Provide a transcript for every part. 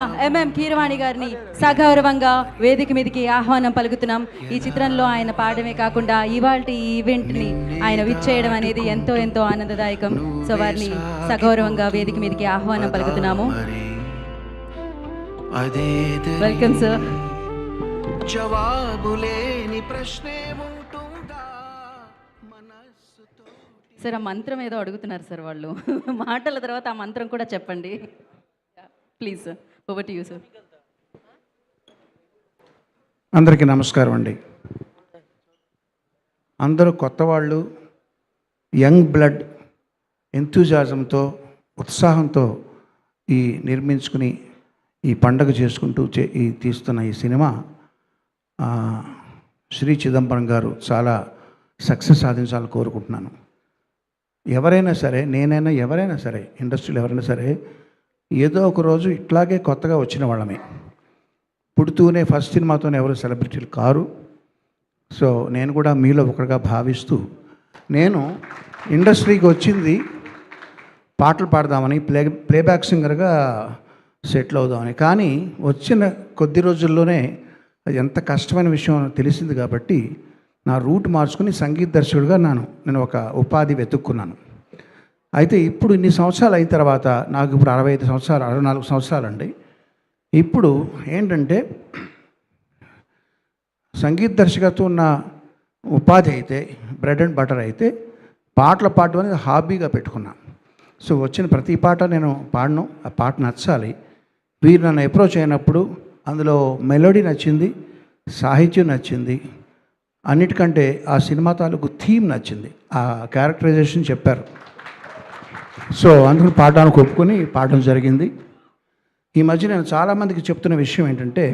MM Keeravani గారిని సగౌరవంగా వేదిక మీదకి ఆహ్వానం పలుకుతున్నాం. ఈ చిత్రంలో ఆయన పాడమే కాకుండా ఇవాల్టి ఈ ఈవెంట్ని ఆయన విచ్చేయడం అనేది ఎంతో ఎంతో ఆనందదాయకం. సో వారిని సగౌరవంగా వేదిక మీదకి ఆహ్వానం పలుకుతున్నాము. Welcome sir. సార్ ఆ మంత్రం ఏదో అడుగుతున్నారు సార్ వాళ్ళు. మాటల తర్వాత ఆ మంత్రం కూడా చెప్పండి please sir. Over to you sir. అందరికీ నమస్కారం అండి. అందరూ కొత్త వాళ్ళు, యంగ్ బ్లడ్, ఎంతూజాజంతో, ఉత్సాహంతో ఈ నిర్మించుకుని ఈ పండగ చేసుకుంటూ ఈ తీస్తున్న ఈ సినిమా శ్రీ చిదంబరం గారు చాలా సక్సెస్ సాధించాలని కోరుకుంటున్నాను. ఎవరైనా సరే, నేనైనా ఎవరైనా సరే, ఇండస్ట్రీలో ఎవరైనా సరే ఏదో ఒక రోజు ఇట్లాగే కొత్తగా వచ్చిన వాళ్ళమే. పుడుతూనే ఫస్ట్ సినిమాతోనే ఎవరు సెలబ్రిటీలు కారు. సో నేను కూడా మీలో ఒకటిగా భావిస్తూ, నేను ఇండస్ట్రీకి వచ్చింది పాటలు పాడదామని, ప్లేబ్యాక్ సింగర్గా సెటిల్ అవుదామని. కానీ వచ్చిన కొద్ది రోజుల్లోనే అది ఎంత కష్టమైన విషయం తెలిసింది కాబట్టి నా రూట్ మార్చుకుని సంగీత దర్శకుడిగా నేను ఒక ఉపాధి వెతుక్కున్నాను. అయితే ఇప్పుడు ఇన్ని సంవత్సరాలు అయిన తర్వాత, నాకు ఇప్పుడు 65 సంవత్సరాలు 64 సంవత్సరాలండి. ఇప్పుడు ఏంటంటే సంగీత దర్శకత్వం ఉన్న ఉపాధి అయితే, బ్రెడ్ అండ్ బటర్ అయితే, పాటలు పాడడం అనేది హాబీగా పెట్టుకున్నాను. సో వచ్చిన ప్రతి పాట నేను పాడను, ఆ పాట నచ్చాలి. వీరు నన్ను అప్రోచ్ అయినప్పుడు అందులో మెలోడీ నచ్చింది, సాహిత్యం నచ్చింది, అన్నిటికంటే ఆ సినిమా తాలూకు థీమ్ నచ్చింది, ఆ క్యారెక్టరైజేషన్ చెప్పారు. సో అందుకని పాడడానికి ఒప్పుకొని పాడడం జరిగింది. ఈ మధ్య నేను చాలామందికి చెప్తున్న విషయం ఏంటంటే,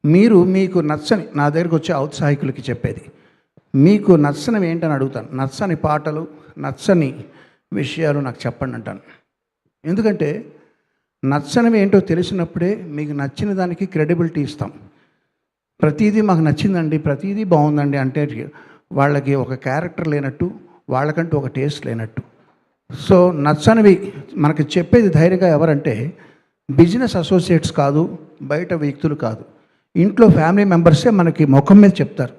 మీకు నచ్చని, నా దగ్గరికి వచ్చే ఔత్సాహికులకి చెప్పేది, మీకు నచ్చనివి ఏంటని అడుగుతాను. నచ్చని పాటలు, నచ్చని విషయాలు నాకు చెప్పండి అంటాను. ఎందుకంటే నచ్చనివి ఏంటో తెలిసినప్పుడే మీకు నచ్చిన దానికి క్రెడిబిలిటీ ఇస్తాం. ప్రతిదీ మాకు నచ్చిందండి, ప్రతిదీ బాగుందండి అంటే వాళ్ళకి ఒక క్యారెక్టర్ లేనట్టు, వాళ్ళకంటూ ఒక టేస్ట్ లేనట్టు. సో నచ్చనివి మనకి చెప్పేది ధైర్యంగా ఎవరంటే బిజినెస్ అసోసియేట్స్ కాదు, బయట వ్యక్తులు కాదు, ఇంట్లో ఫ్యామిలీ మెంబర్సే మనకి ముఖం మీద చెప్తారు,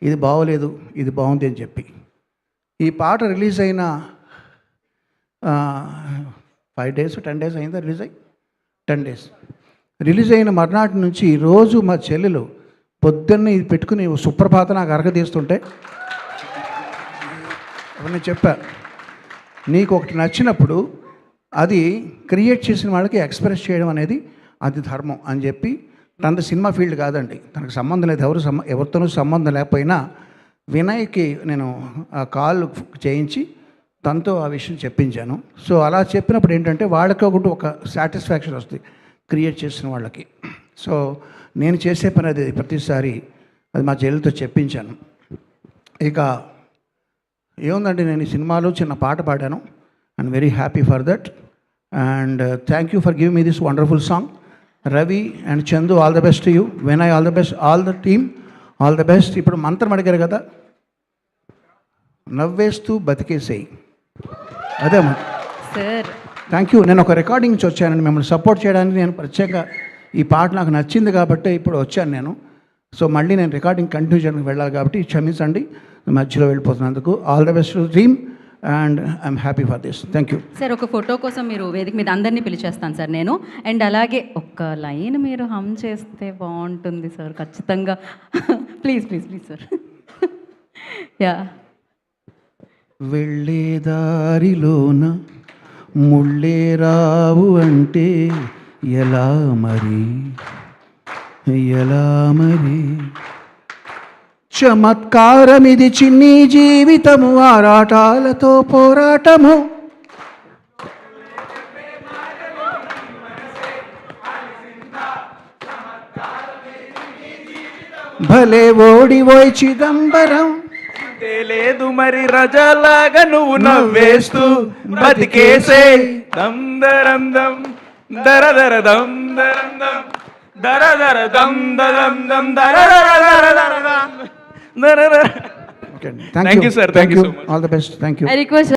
ఇది బాగోలేదు, ఇది బాగుంది అని చెప్పి. ఈ పాట రిలీజ్ అయిన 5 days 10 days అయిందా రిలీజ్ అయ్యి? 10 days రిలీజ్ అయిన మర్నాటి నుంచి రోజు మా చెల్లెలు పొద్దున్నే ఇది పెట్టుకుని సుప్రభాత నాకు అరగదీస్తుంటే నేను చెప్పా, నీకు ఒకటి నచ్చినప్పుడు అది క్రియేట్ చేసిన వాళ్ళకి ఎక్స్ప్రెస్ చేయడం అనేది అది ధర్మం అని చెప్పి. తనది సినిమా ఫీల్డ్ కాదండి, తనకు సంబంధం లేదు, ఎవరితోనూ సంబంధం లేకపోయినా వినయ్కి నేను ఆ కాల్ చేయించి తనతో ఆ విషయం చెప్పించాను. సో అలా చెప్పినప్పుడు ఏంటంటే వాళ్ళకి ఒకటి ఒక సాటిస్ఫాక్షన్ వస్తుంది క్రియేట్ చేసిన వాళ్ళకి. సో నేను చేసే పని అది ప్రతిసారి అది మా చెల్లెలతో చెప్పించాను. ఇక ఏముందంటే, నేను ఈ సినిమాలో చిన్న పాట పాడాను. I'm very happy for that and thank you for giving me this wonderful song. Ravi and Chandu, all the best you. Vinay, all the best, all the team, all the best. ఇప్పుడు మంత్రం అడిగారు కదా, నవ్వేస్తూ బతికేసేయి, అదే సార్. Thank you. నేను ఒక recording నుంచి వచ్చానండి మిమ్మల్ని సపోర్ట్ చేయడానికి. నేను ప్రత్యేక ఈ పాట నాకు నచ్చింది కాబట్టి ఇప్పుడు వచ్చాను నేను. సో మళ్ళీ నేను రికార్డింగ్ కంటిన్యూ చేయడానికి వెళ్ళాలి కాబట్టి క్షమించండి మధ్యలో వెళ్ళిపోతున్నందుకు. All the best dream and I'm happy for this. Thank you sir. ఒక ఫోటో కోసం మీరు వేదిక మీద అందరినీ పిలిచేస్తాను సార్ నేను. అండ్ అలాగే ఒక్క లైన్ మీరు హమ్ చేస్తే బాగుంటుంది సార్, ఖచ్చితంగా. Please please please sir. Yeah. వెళ్ళే దారిలోన ముళ్ళే రావు అంటే ఎలా మరి, ఎలా మరి, చమత్కారమిది చిన్ని జీవితము, ఆరాటాలతో పోరాటము, భలే ఓడివోయ్ చిదంబరం, లేదు మరి రజలాగా నువ్వు నవ్వేస్తూ బతికేసే, దమ్ దరం దమ్ దర దర దమ్ దరం దమ్ దర దర దమ్ దరం దమ్ దర దర దర దర దర దర. Thank you sir, thank you, all the best, thank you. I request